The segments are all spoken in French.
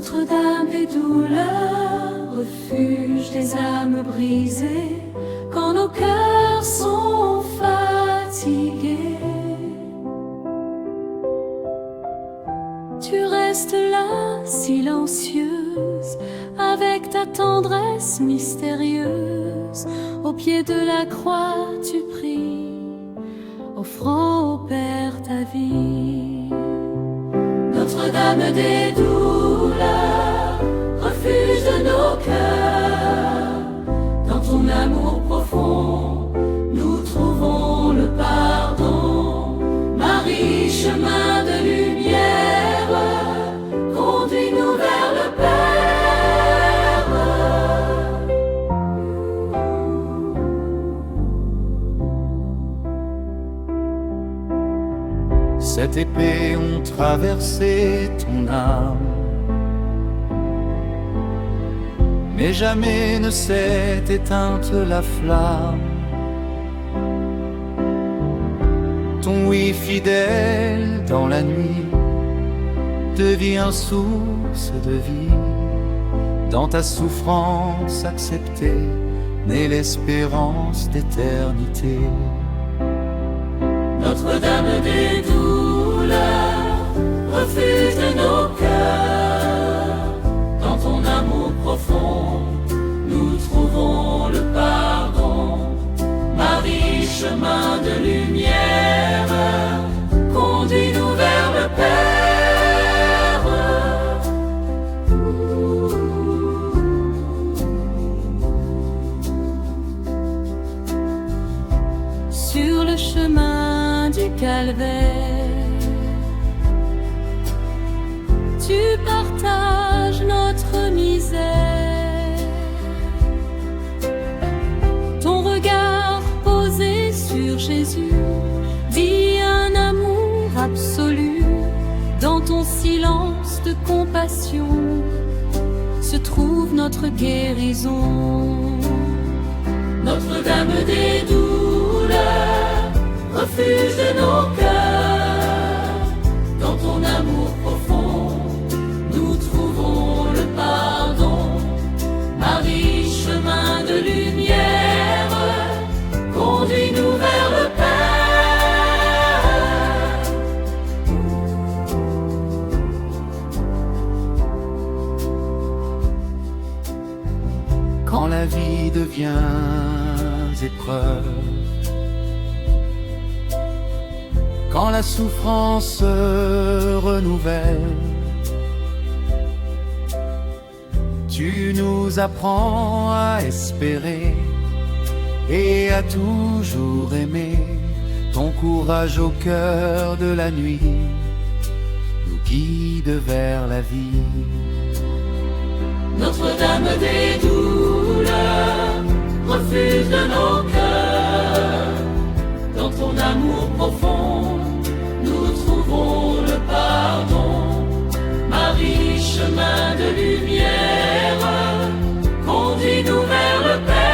Notre-Dame des douleurs, refuge des âmes brisées, quand nos cœurs sont fatigués. Tu restes là, silencieuse, avec ta tendresse mystérieuse. Au pied de la croix, tu pries, offrant au Père ta vie. Notre-Dame des douleurs, refuge de nos cœurs, dans ton amour profond, nous trouvons le pardon. Marie, chemin de lumière, conduis-nous vers le Père. Cette épée ont traversé ton âme, mais jamais ne s'est éteinte la flamme. Ton oui fidèle dans la nuit devient source de vie. Dans ta souffrance acceptée naît l'espérance d'éternité. Notre-Dame des douleurs, refuge de nos cœurs, dans ton amour profond, nous trouvons le pardon. Marie, chemin de lumière, conduis-nous vers le Père. Sur le chemin du calvaire, tu partages notre misère. Ton regard posé sur Jésus dit un amour absolu. Dans ton silence de compassion se trouve notre guérison. Notre-Dame des douleurs, refuge de nos cœurs, dans ton amour profond, nous trouvons le pardon. Marie, chemin de lumière, conduis-nous vers le Père. Quand la vie devient épreuve, quand la souffrance se renouvelle, tu nous apprends à espérer et à toujours aimer. Ton courage au cœur de la nuit nous guide vers la vie. Notre-Dame des douleurs, refuge de nos cœurs, dans ton amour profond, nous trouvons le pardon. Marie, chemin de lumière, conduis-nous vers le Père.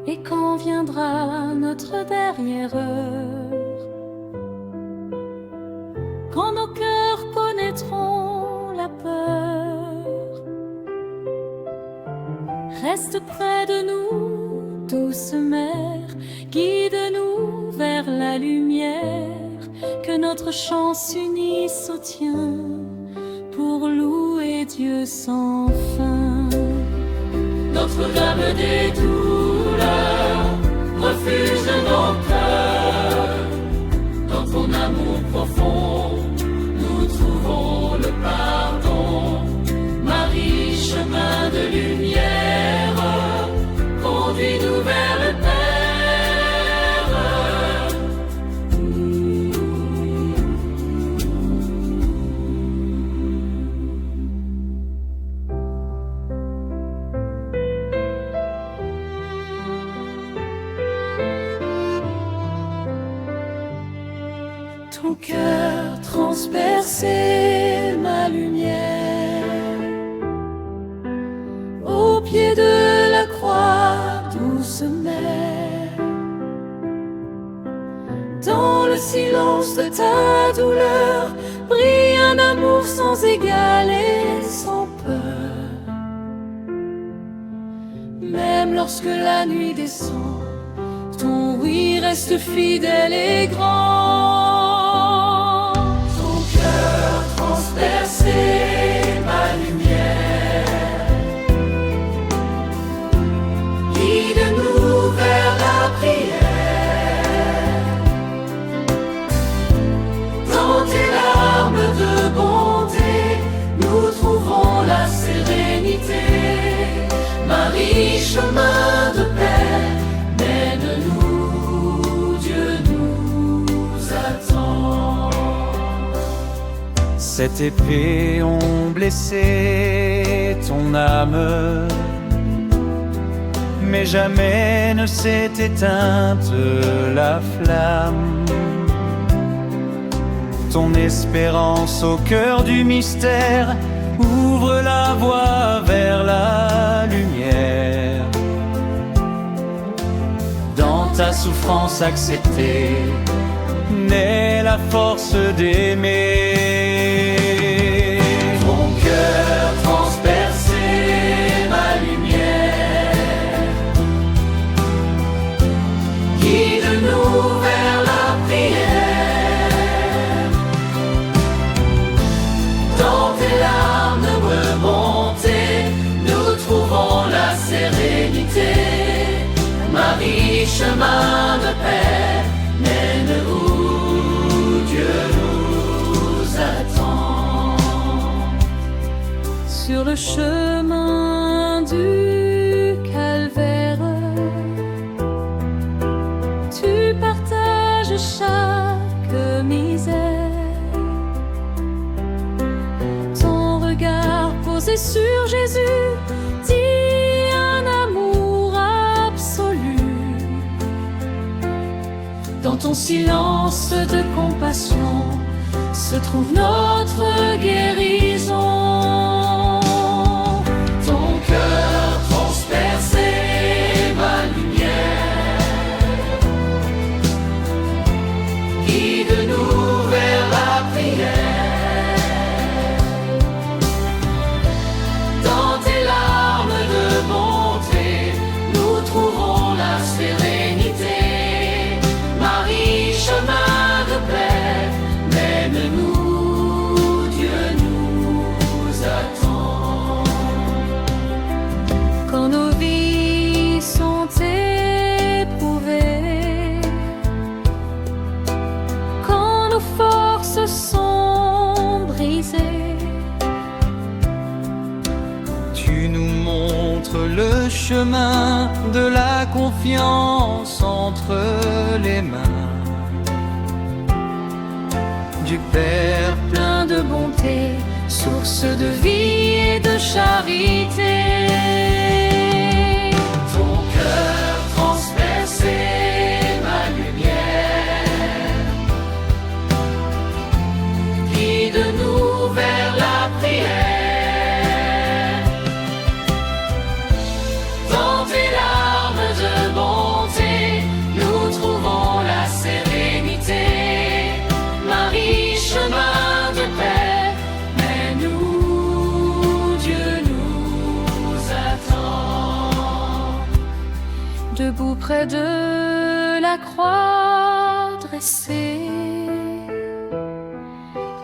Et quand viendra notre dernière heure, quand nos cœurs connaîtront la peur, reste près de nous, douce mère, guide-nous vers la lumière, que notre chant s'unisse au tien, pour louer Dieu sans fin. Notre-Dame des douleurs, refuge de nos cœurs, dans ton amour profond, nous trouvons le pardon. Marie, chemin de lumière, conduis-nous vers le Père. Ton cœur transpercé, ma lumière, au pied de la croix, douce mère. le silence de ta douleur brille un amour sans égal et sans peur. Même lorsque la nuit descend, ton oui reste fidèle et grand. Ton cœur transpercé, ma lumière, guide-nous vers la prière. Dans tes larmes de bonté, nous trouvons la sérénité. Marie, chemin de paix, mène-nous, Dieu nous attend. Cette épée ont blessé ton âme, mais jamais ne s'est éteinte la flamme. Ton espérance au cœur du mystère ouvre la voie vers la lumière. Dans ta souffrance acceptée naît la force d'aimer. Ton cœur transpercé, ma lumière, guide-nous vers la prière. Dans tes larmes remontées, nous trouvons la sérénité. Marie, chemin de paix, mène où Dieu nous attend. Sur le chemin du calvaire, tu partages chaque misère. Ton regard posé sur Jésus dit un amour absolu. Dans ton silence de compassion se trouve notre guérison. Ton cœur transpercé, ma lumière, guide-nous vers la prière. Dans tes larmes de bonté, nous trouvons la sérénité. Marie, chemin de paix, mène-nous, Dieu nous attend. Quand nos vies sont éprouvées, quand nos forces sont brisées, Tu nous montres le chemin de la confiance entre les mains du Père plein de bonté, source de vie et de charité. Ton cœur transpercé, ma lumière, guide-nous vers la prière. Dans tes larmes de bonté, nous trouvons la sérénité. Marie, chemin de paix, mène-nous, Dieu nous attend. Debout près de la croix dressée,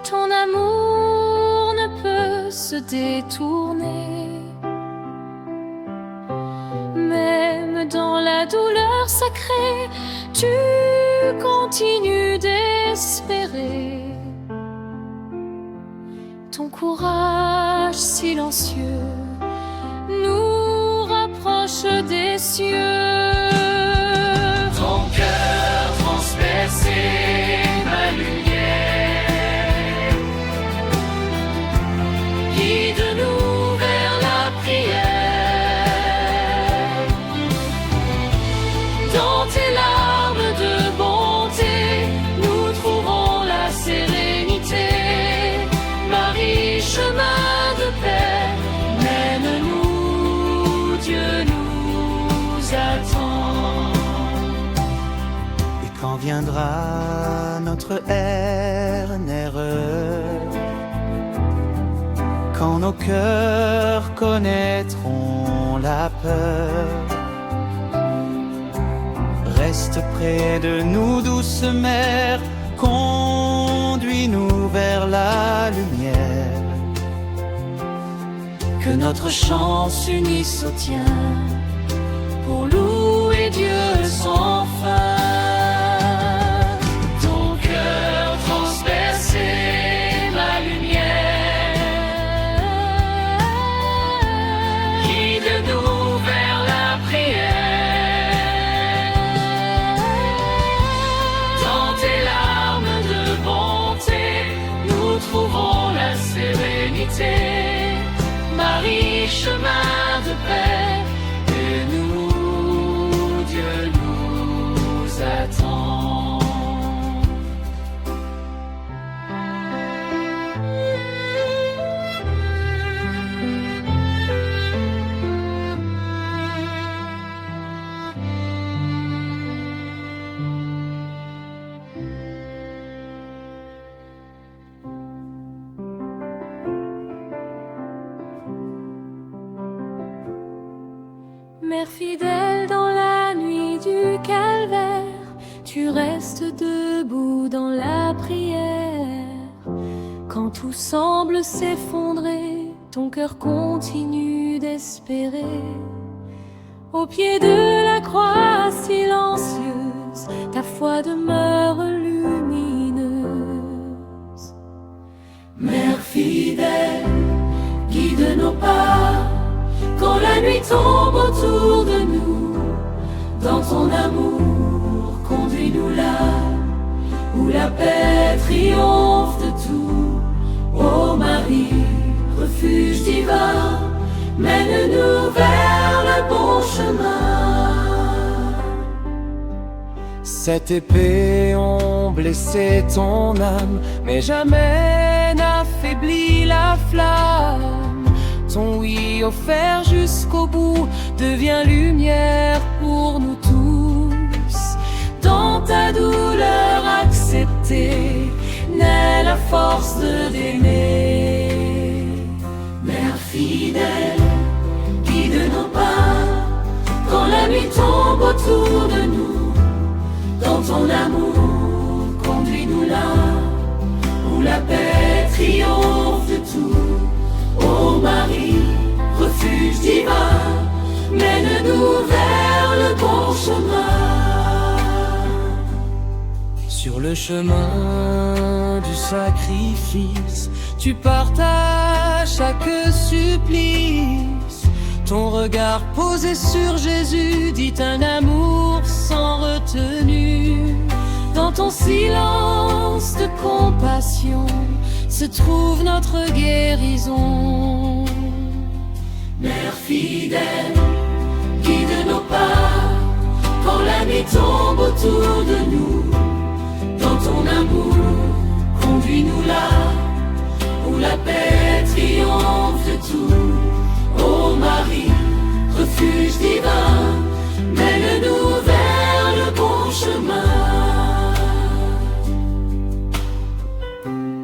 ton amour ne peut se détourner. Même dans la douleur sacrée, tu continues d'espérer. Ton courage silencieux nous rapproche des cieux. Ton cœur transpercé, ma lumière, guide-nous vers la prière. Dans tes larmes de bonté, nous trouvons la sérénité. Marie, chemin de paix, mène-nous, Dieu nous attend. viendra notre ère nerveuse, quand nos cœurs connaîtront la peur. Reste près de nous, douce mère, conduis-nous vers la lumière. Que notre chant s'unisse au tien pour louer Dieu sans fin. Ton cœur transpercé, ma lumière, guide-nous vers la prière. Dans tes larmes de bonté, nous trouvons la sérénité. Marie, chemin de paix, et nous, Dieu nous attend. Mère fidèle dans la nuit du calvaire, tu restes debout dans la prière. Quand tout semble s'effondrer, ton cœur continue d'espérer. Au pied de la croix silencieuse, ta foi demeure lumineuse. Mère fidèle, guide nos pas, quand la nuit tombe autour de nous. Dans ton amour, conduis-nous là où la paix triomphe de tout. Ô Marie, refuge divin, mène-nous vers le bon chemin. Cette épée ont blessé ton âme, mais jamais n'affaibli la flamme. Ton oui offert jusqu'au bout devient lumière pour nous tous. Dans ta douleur acceptée naît la force d'aimer. Mère fidèle, guide nos pas, quand la nuit tombe autour de nous. Dans ton amour, conduis-nous là où la paix triomphe de tout. Ô Marie, refuge divin, mène-nous vers le bon chemin. Sur le chemin du sacrifice, tu partages chaque supplice. Ton regard posé sur Jésus dit un amour sans retenue. Dans ton silence de compassion se trouve notre guérison. Mère fidèle, guide nos pas, quand la nuit tombe autour de nous. Dans ton amour, conduis-nous là où la paix triomphe de tout. Ô Marie, refuge divin, mène-nous vers le bon chemin.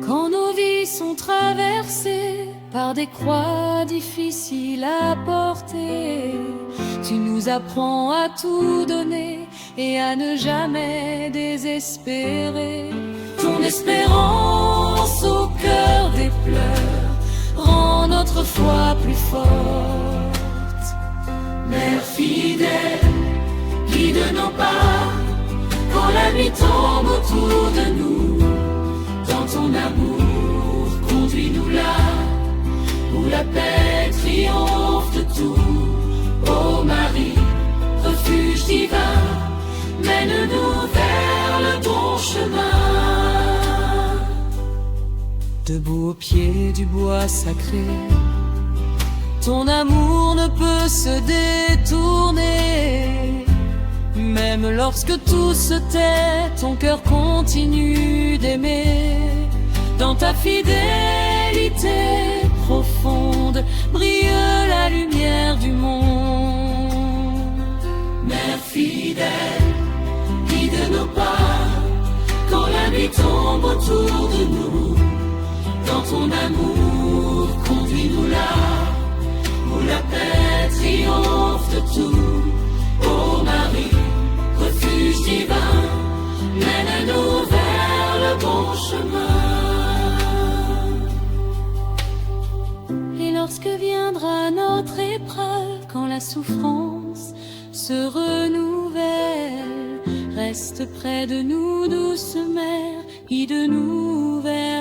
Quand nos vies sont traversées par des croix difficiles à porter, tu nous apprends à tout donner et à ne jamais désespérer. Ton espérance au cœur des pleurs rend notre foi plus forte. Mère fidèle, guide nos pas, quand la nuit tombe autour de nous. Dans ton amour, conduis-nous là où la paix triomphe de tout. Ô Marie, refuge divin, mène-nous vers le bon chemin. Debout au pied du bois sacré, ton amour ne peut se détourner. Même lorsque tout se tait, ton cœur continue d'aimer. Dans ta fidélité profonde brille la lumière du monde. Mère fidèle, guide nos pas, quand la nuit tombe autour de nous, dans ton amour, conduis-nous là, où la paix triomphe de tout. Ô Marie, refuge divin, mène-nous vers le bon chemin. Et lorsque viendra notre épreuve, quand la souffrance se renouvelle, reste près de nous, douce mère, guide-nous vers